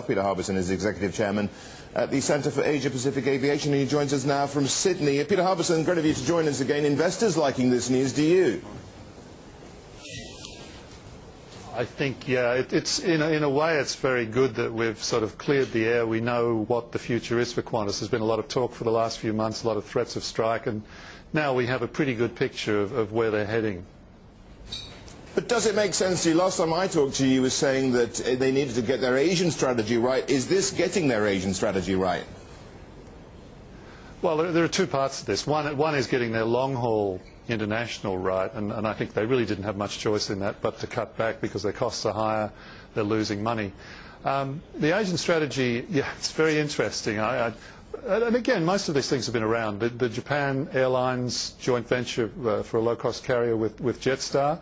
Peter Harbison is Executive Chairman at the Centre for Asia Pacific Aviation, and he joins us now from Sydney. Peter Harbison, great of you to join us again. Investors liking this news, do you? I think, yeah, it's in a way it's very good that we've sort of cleared the air. We know what the future is for Qantas. There's been a lot of talk for the last few months, a lot of threats of strike, and now we have a pretty good picture of where they're heading. But does it make sense to you? Last time I talked to you, you were saying that they needed to get their Asian strategy right. Is this getting their Asian strategy right? Well, there are two parts to this. One is getting their long-haul international right, and I think they really didn't have much choice in that but to cut back because their costs are higher, they're losing money. The Asian strategy, yeah, it's very interesting. And again, most of these things have been around. The Japan Airlines joint venture for a low-cost carrier with Jetstar,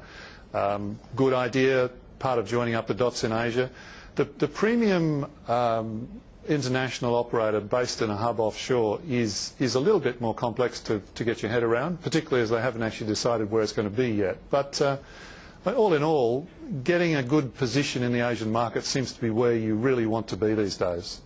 good idea, part of joining up the dots in Asia. The premium international operator based in a hub offshore is a little bit more complex to get your head around, particularly as they haven't actually decided where it's going to be yet. But all in all, getting a good position in the Asian market seems to be where you really want to be these days.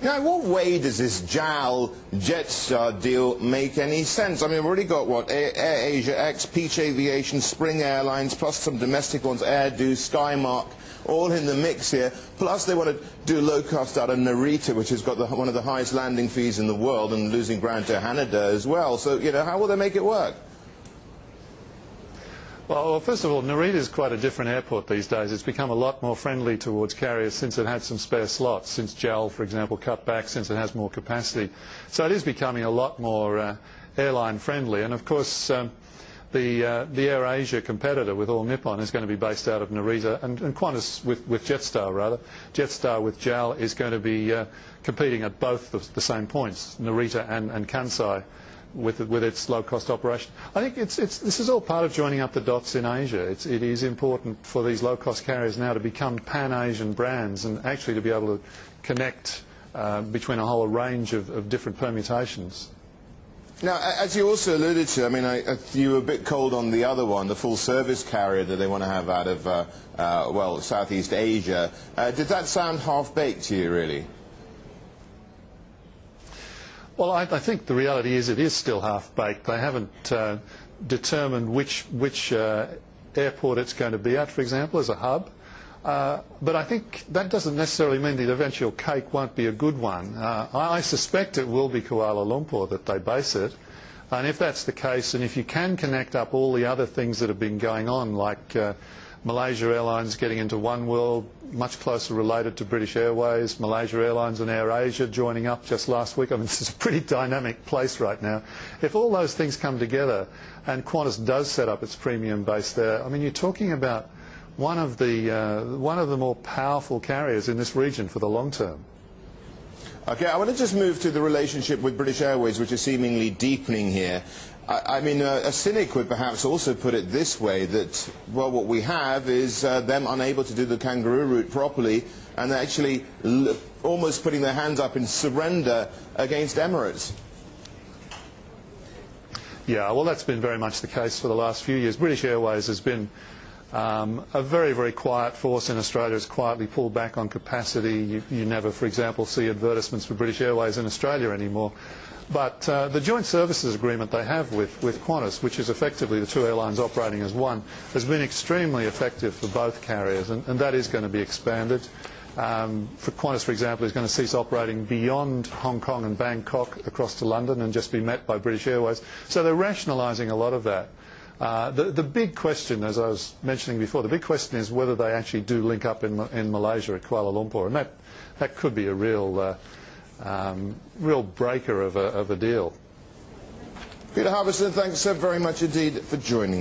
Now, in what way does this JAL-Jetstar deal make any sense? I mean, we've already got, what, Air Asia X, Peach Aviation, Spring Airlines, plus some domestic ones, Airdo, Skymark, all in the mix here. Plus they want to do low-cost out of Narita, which has got one of the highest landing fees in the world, and losing ground to Haneda as well. So, you know, how will they make it work? Well, first of all, Narita is quite a different airport these days. It's become a lot more friendly towards carriers since it had some spare slots, since JAL, for example, cut back, since it has more capacity. So it is becoming a lot more airline friendly. And of course, the Air Asia competitor with all NIPPON is going to be based out of Narita, and Qantas with Jetstar, rather. Jetstar with JAL is going to be competing at both the same points, Narita and Kansai, with its low-cost operation. I think this is all part of joining up the dots in Asia. It is important for these low-cost carriers now to become pan-Asian brands and actually to be able to connect between a whole range of different permutations. Now, as you also alluded to, I mean, you were a bit cold on the other one, the full-service carrier that they want to have out of, well, Southeast Asia. Did that sound half-baked to you, really? Well, I think the reality is it is still half-baked. They haven't determined which airport it's going to be at, for example, as a hub. But I think that doesn't necessarily mean the eventual cake won't be a good one. I suspect it will be Kuala Lumpur that they base it. And if that's the case, and if you can connect up all the other things that have been going on, like Malaysia Airlines getting into One World, much closer related to British Airways, Malaysia Airlines and Air Asia joining up just last week. I mean, this is a pretty dynamic place right now. If all those things come together and Qantas does set up its premium base there, I mean, you're talking about one of the more powerful carriers in this region for the long term. Okay, I want to just move to the relationship with British Airways, which is seemingly deepening here. I mean, a cynic would perhaps also put it this way, that, well, what we have is them unable to do the kangaroo route properly, and they're actually almost putting their hands up in surrender against Emirates. Yeah, well, that's been very much the case for the last few years. British Airways has been a very, very quiet force in Australia. It's quietly pulled back on capacity. You never, for example, see advertisements for British Airways in Australia anymore. But the joint services agreement they have with Qantas, which is effectively the two airlines operating as one, has been extremely effective for both carriers, and that is going to be expanded. For Qantas, for example, is going to cease operating beyond Hong Kong and Bangkok across to London and just be met by British Airways. So they're rationalising a lot of that. The big question, as I was mentioning before, the big question is whether they actually do link up in Malaysia at Kuala Lumpur, and that could be a real breaker of a deal. Peter Harbison, thanks so very much indeed for joining us.